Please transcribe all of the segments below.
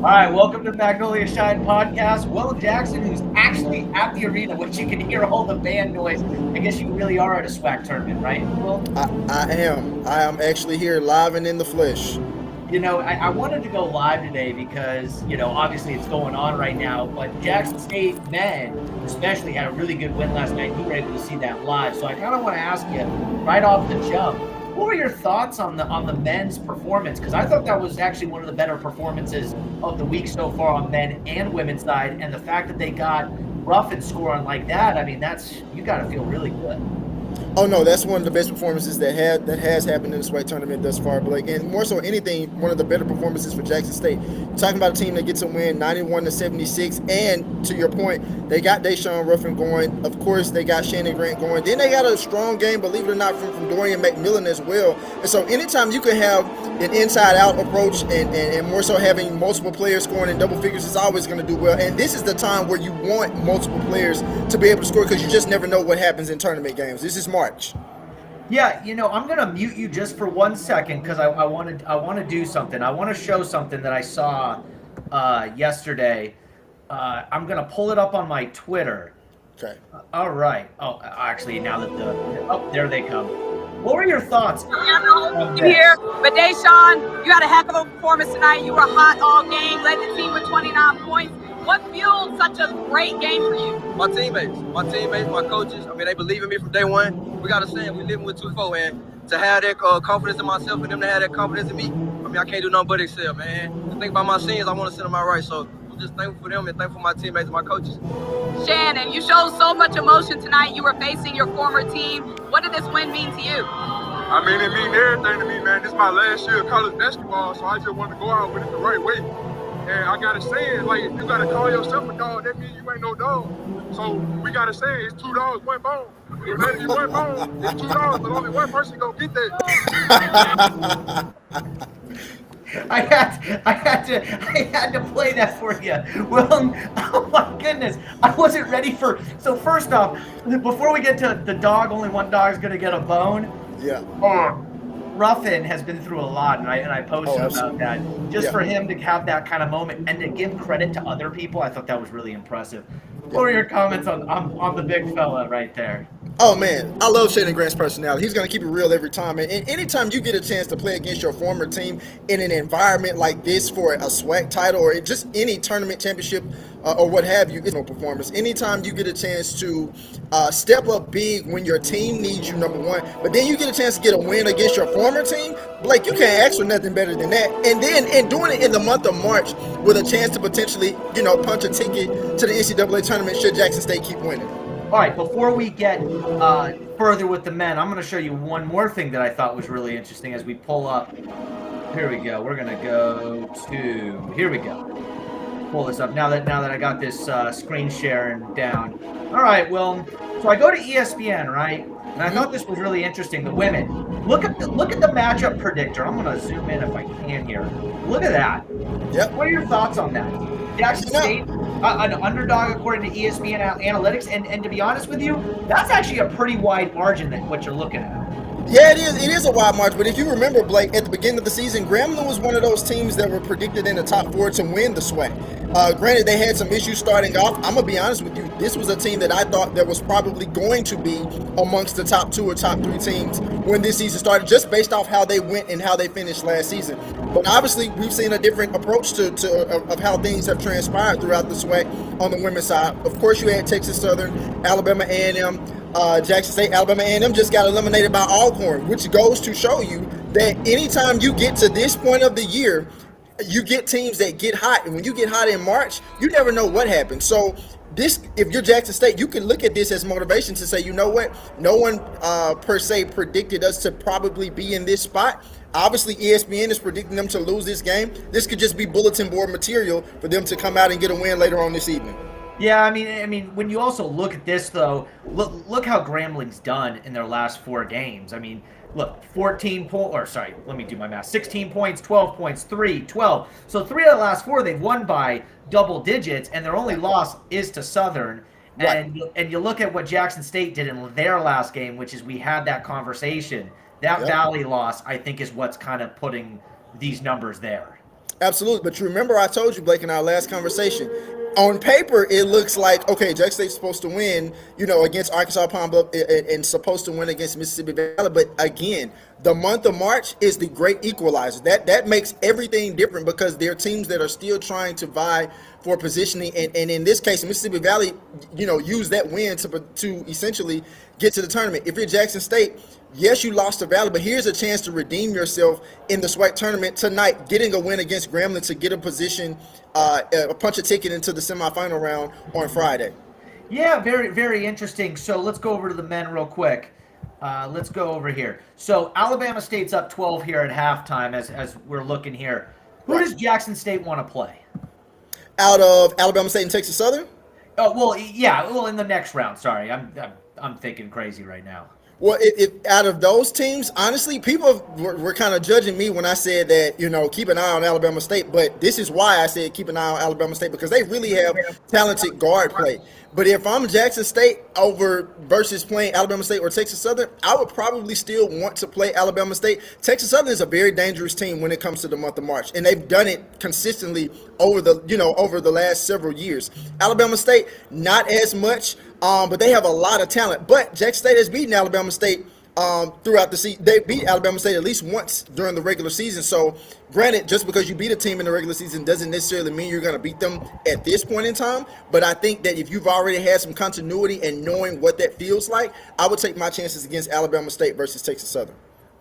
All right, welcome to Magnolia Shine Podcast. Will Jackson, who's actually at the arena, which you can hear all the band noise. I guess you really are at a SWAC tournament, right, Will? I am. I am actually here live and in the flesh. I wanted to go live today because, obviously it's going on right now, but Jackson State men especially had a really good win last night. You were able to see that live. So I kind of want to ask you right off the jump, what were your thoughts on the men's performance? Because I thought that was actually one of the better performances of the week so far on men and women's side. And the fact that they got rough and scoring like that, I mean, you got to feel really good. Oh no, that's one of the best performances that has happened in the SWAC tournament thus far, Blake. And more so anything, one of the better performances for Jackson State. You're talking about a team that gets a win 91-76, and to your point, they got Deshaun Ruffin going. Of course, they got Shannon Grant going. Then they got a strong game, believe it or not, from Dorian McMillan as well. And so anytime you can have an inside-out approach and more so having multiple players scoring in double figures is always going to do well. And this is the time where you want multiple players to be able to score because you just never know what happens in tournament games. This is March. Yeah, I'm gonna mute you just for 1 second because I want to do something. I want to show something that I saw yesterday. I'm gonna pull it up on my Twitter. Okay. All right. Oh, actually, now that there they come. What were your thoughts? Here, but Deshaun, you had a heck of a performance tonight. You were hot all game, led the team with 29 points. What fueled such a great game for you? My teammates, my coaches. I mean, they believe in me from day one. We got to say we living with 2-4, and to have that confidence in myself and them to have that confidence in me, I mean, I can't do nothing but excel, man. To think about my seniors, I want to set them out right. So I'm just thankful for them and thankful for my teammates and my coaches. Shannon, you showed so much emotion tonight. You were facing your former team. What did this win mean to you? I mean, it means everything to me, man. This is my last year of college basketball, so I just want to go out with it the right way. And I gotta say it, like, if you gotta call yourself a dog, that means you ain't no dog. So we gotta say it's 2 dogs, 1 bone. If that be 1 bone, it's 2 dogs, but only one person gonna get that. I had to play that for you. Well, oh my goodness, I wasn't ready for. So first off, before we get to the dog, only one dog is gonna get a bone. Yeah. Ruffin has been through a lot, and I posted about that. Just for him to have that kind of moment and to give credit to other people, I thought that was really impressive. What are your comments on the big fella right there? Oh man, I love Shannon Grant's personality. He's going to keep it real every time. And anytime you get a chance to play against your former team in an environment like this for a SWAC title or just any tournament championship or what have you, it's no performance. Anytime you get a chance to step up big when your team needs you, number one, but then you get a chance to get a win against your former team, Blake, you can't ask for nothing better than that. And then doing it in the month of March with a chance to potentially, punch a ticket to the NCAA tournament should Jackson State keep winning. All right, before we get further with the men, I'm going to show you one more thing that I thought was really interesting as we pull up. Here we go. We're going to go to, here we go. Pull this up now that I got this screen sharing down. All right, well, so I go to ESPN, right? And I thought this was really interesting. The women. Look at the matchup predictor. I'm going to zoom in if I can here. Look at that. Yep. What are your thoughts on that? Jackson State, an underdog according to ESPN analytics, and to be honest with you, that's actually a pretty wide margin than what you're looking at. Yeah, it is. It is a wide margin. But if you remember, Blake, at the beginning of the season, Grambling was one of those teams that were predicted in the top 4 to win the SWAC. Granted, they had some issues starting off. I'm going to be honest with you. This was a team that I thought that was probably going to be amongst the top 2 or top 3 teams when this season started, just based off how they went and how they finished last season. But obviously, we've seen a different approach of how things have transpired throughout the SWAC on the women's side. Of course, you had Texas Southern, Alabama A&M, Jackson State, Alabama A&M just got eliminated by Alcorn, which goes to show you that anytime you get to this point of the year, you get teams that get hot. And when you get hot in March, you never know what happens. So this, if you're Jackson State, you can look at this as motivation to say, you know what? No one per se predicted us to probably be in this spot. Obviously, ESPN is predicting them to lose this game. This could just be bulletin board material for them to come out and get a win later on this evening. Yeah, I mean, when you also look at this, though, look how Grambling's done in their last 4 games. I mean, look, 16 points, 12 points, 3, 12. So 3 of the last 4, they've won by double digits, and their only loss is to Southern. And you look at what Jackson State did in their last game, which is we had that conversation. That Valley loss, I think, is what's kind of putting these numbers there. Absolutely. But you remember I told you, Blake, in our last conversation, on paper, it looks like, okay, Jackson State's supposed to win, against Arkansas Pine Bluff and supposed to win against Mississippi Valley. But again, the month of March is the great equalizer. That makes everything different because there are teams that are still trying to vie for positioning. And in this case, Mississippi Valley, used that win to essentially get to the tournament. If you're Jackson State, yes, you lost to Valley, but here's a chance to redeem yourself in the SWAC tournament tonight, getting a win against Grambling to get a position, punch a ticket into the semifinal round on Friday. Yeah, very, very interesting. So let's go over to the men real quick. Let's go over here. So Alabama State's up 12 here at halftime as we're looking here. Who does Jackson State want to play? Out of Alabama State and Texas Southern? Oh, well, yeah, in the next round. Sorry, I'm thinking crazy right now. Well, if out of those teams, honestly, people were kind of judging me when I said that, keep an eye on Alabama State. But this is why I said keep an eye on Alabama State, because they really have talented guard play. But if I'm Jackson State versus playing Alabama State or Texas Southern, I would probably still want to play Alabama State. Texas Southern is a very dangerous team when it comes to the month of March, and they've done it consistently over the last several years. Alabama State, not as much, but they have a lot of talent. But Jackson State has beaten Alabama State throughout the season. They beat Alabama State at least once during the regular season. So, granted, just because you beat a team in the regular season doesn't necessarily mean you're going to beat them at this point in time. But I think that if you've already had some continuity and knowing what that feels like, I would take my chances against Alabama State versus Texas Southern.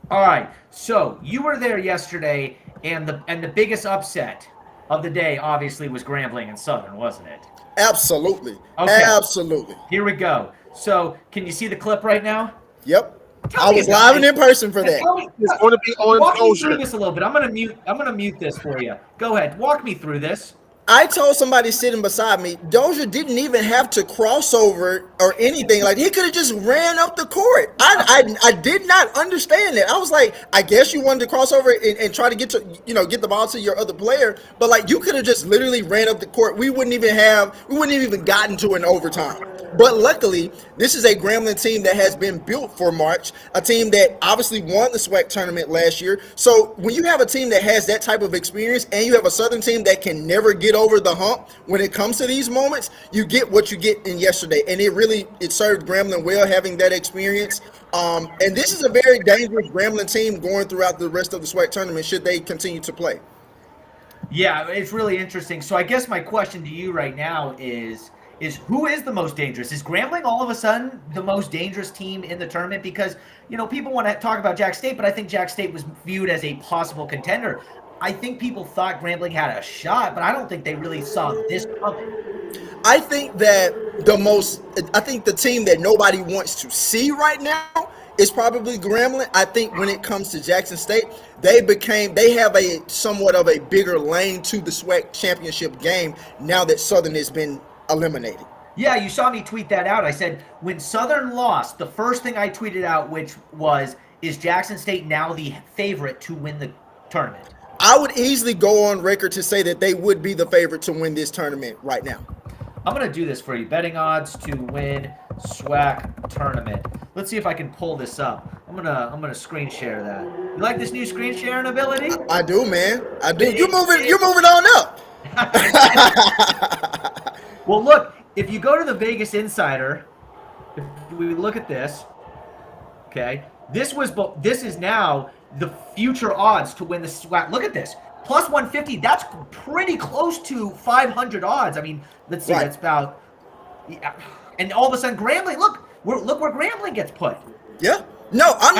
All right. So you were there yesterday, and the biggest upset of the day obviously was Grambling and Southern, wasn't it? Absolutely. Okay. Absolutely. Here we go. So can you see the clip right now? Yep. I was live and in person for that. It's going to be on Walk me Dozier. through this a little bit. I'm gonna mute this for you. Go ahead. Walk me through this. I told somebody sitting beside me, Dozier didn't even have to cross over or anything. Like, he could have just ran up the court. I did not understand that. I was like, I guess you wanted to cross over and try to get the ball to your other player, but like, you could have just literally ran up the court. We wouldn't have even gotten to an overtime. But luckily, this is a Grambling team that has been built for March, a team that obviously won the SWAC tournament last year. So when you have a team that has that type of experience and you have a Southern team that can never get over the hump when it comes to these moments, you get what you get in yesterday. And it served Grambling well having that experience. And this is a very dangerous Grambling team going throughout the rest of the SWAC tournament should they continue to play. Yeah, it's really interesting. So I guess my question to you right now is who is the most dangerous? Is Grambling all of a sudden the most dangerous team in the tournament? Because, people want to talk about Jack State, but I think Jack State was viewed as a possible contender. I think people thought Grambling had a shot, but I don't think they really saw this coming. I think the team that nobody wants to see right now is probably Grambling. I think when it comes to Jackson State, they have a somewhat of a bigger lane to the SWAC championship game now that Southern has been eliminated. Yeah, you saw me tweet that out. I said, when Southern lost, the first thing I tweeted out, which was, is Jackson State now the favorite to win the tournament? I would easily go on record to say that they would be the favorite to win this tournament right now. I'm going to do this for you. Betting odds to win SWAC tournament. Let's see if I can pull this up. I'm gonna screen share that. You like this new screen sharing ability? I do, man. I do. You're moving on up. Well, look, if you go to the Vegas Insider, if we look at this, okay, this is now the future odds to win the SWAC. Look at this. Plus 150, that's pretty close to 500 odds. I mean, let's see, That's about, yeah. And all of a sudden, Grambling, look where Grambling gets put. Yeah. No, I'm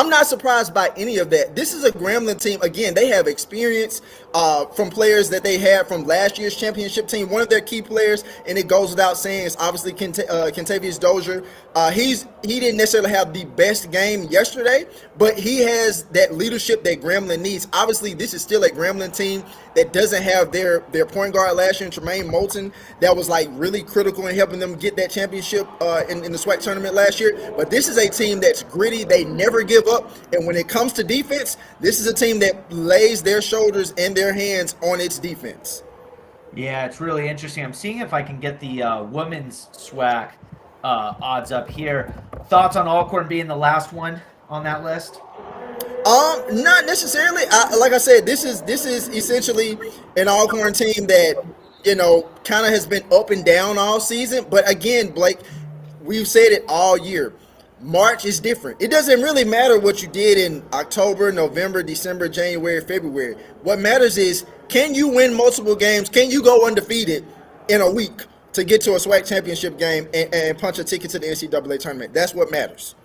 not surprised by any of that. This is a Grambling team. Again, they have experience from players that they had from last year's championship team. One of their key players, and it goes without saying, is obviously Kentavious Dozier. He didn't necessarily have the best game yesterday, but he has that leadership that Grambling needs. Obviously, this is still a Grambling team that doesn't have their point guard last year, Tremaine Moulton, that was like really critical in helping them get that championship in the SWAC tournament last year. But this is a team that's gritty. They never give up. And when it comes to defense, this is a team that lays their shoulders and their hands on its defense. Yeah, it's really interesting. I'm seeing if I can get the women's SWAC odds up here. Thoughts on Alcorn being the last one on that list? Not necessarily. Like I said, this is essentially an Alcorn team that kind of has been up and down all season. But again, Blake, we've said it all year. March is different. It doesn't really matter what you did in October, November, December, January, February. What matters is, can you win multiple games? Can you go undefeated in a week to get to a SWAC championship game and punch a ticket to the NCAA tournament? That's what matters.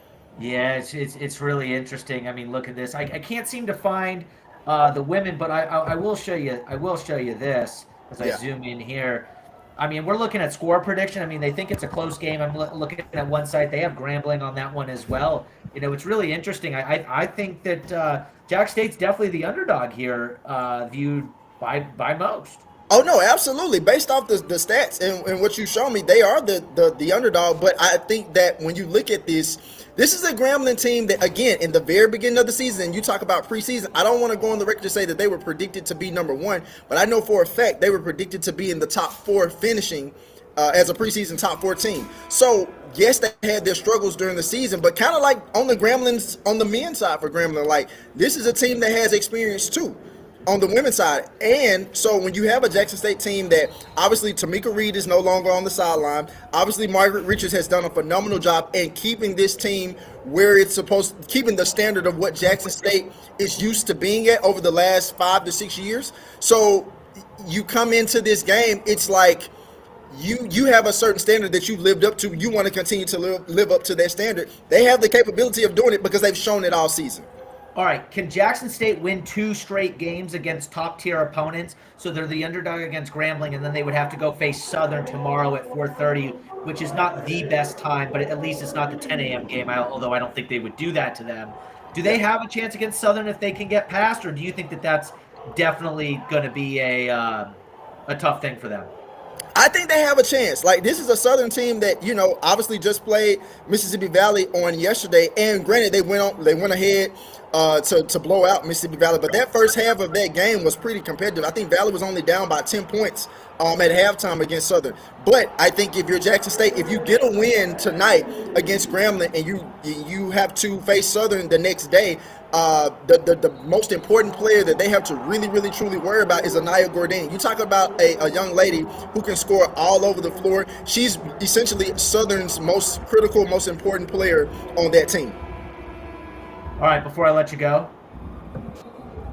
Yeah, it's really interesting. I mean, look at this. I can't seem to find the women, but I will show you. I will show you this as I zoom in here. I mean, we're looking at score prediction. I mean, they think it's a close game. I'm looking at one site. They have Grambling on that one as well. It's really interesting. I think that Jack State's definitely the underdog here, viewed by most. Oh no, absolutely. Based off the stats and what you show me, they are the underdog. But I think that when you look at this is a Grambling team that, again, in the very beginning of the season, you talk about preseason, I don't want to go on the record to say that they were predicted to be number one, but I know for a fact they were predicted to be in the top four, finishing as a preseason top 4 team. So yes, they had their struggles during the season, but kind of like on the Gramblings, on the men's side for Grambling, like, this is a team that has experience too on the women's side. And so when you have a Jackson State team that, obviously, Tamika Reed is no longer on the sideline, obviously Margaret Richards has done a phenomenal job in keeping this team where it's supposed to, keeping the standard of what Jackson State is used to being at over the last 5 to 6 years. So you come into this game, it's like you have a certain standard that you lived up to. You want to continue to live up to that standard. They have the capability of doing it because they've shown it all season. All right, can Jackson State win 2 straight games against top-tier opponents? So they're the underdog against Grambling, and then they would have to go face Southern tomorrow at 4:30, which is not the best time, but at least it's not the 10 a.m. game, although I don't think they would do that to them. Do they have a chance against Southern if they can get past, or do you think that that's definitely going to be a tough thing for them? I think they have a chance. Like, this is a Southern team that, obviously just played Mississippi Valley on yesterday, and granted, they went ahead to blow out Mississippi Valley, but that first half of that game was pretty competitive. I think Valley was only down by 10 points at halftime against Southern. But I think if you're Jackson State, if you get a win tonight against Grambling and you have to face Southern the next day, the most important player that they have to really, really, truly worry about is Anaya Gordini. You talk about a young lady who can score all over the floor. She's essentially Southern's most critical, most important player on that team. All right, before I let you go,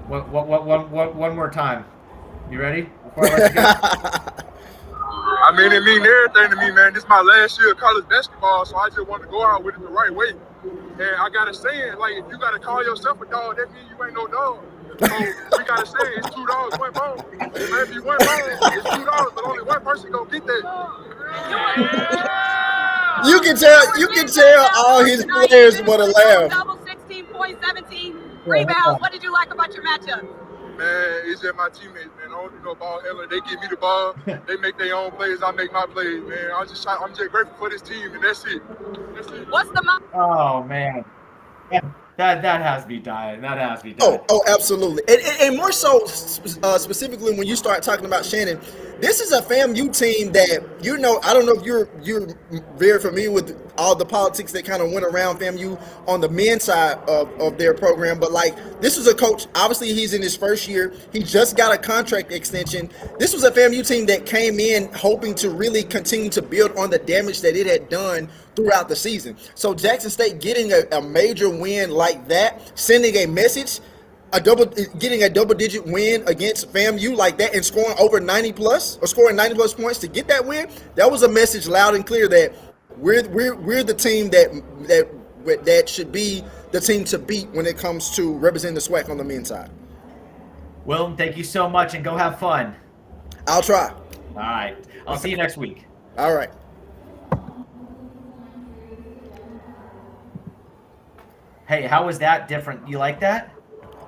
one more time. You ready? Before I let you go. I mean, it means everything to me, man. This is my last year of college basketball, so I just want to go out with it the right way. And I got to say, like, if you got to call yourself a dog, that means you ain't no dog. So we got to say it's 2 dogs, 1 bone. Maybe 1 bone, it's 2 dogs, but only one person going to get that. You can tell all his players want to laugh. Double 16 points, 17 rebounds. What did you like about your matchup? Man, it's just my teammates, man. I don't do no ball handling. They give me the ball. They make their own plays. I make my plays, man. I'm just grateful for this team, and that's it. What's the Oh, man. That has me dying. That has me dying. Oh, absolutely. And more so, specifically when you start talking about Shannon, this is a FAMU team that, I don't know if you're very familiar with all the politics that kind of went around FAMU on the men's side of their program, but like, this was a coach, obviously he's in his first year, he just got a contract extension. This was a FAMU team that came in hoping to really continue to build on the damage that it had done throughout the season. So Jackson State getting a major win like that, sending a message, getting a double-digit win against FAMU like that, and scoring over 90 plus points to get that win, that was a message loud and clear that we're the team that should be the team to beat when it comes to representing the SWAC on the men's side. Willem, thank you so much, and go have fun. I'll try. All right. I'll see you next week. All right. Hey, how was that different? You like that?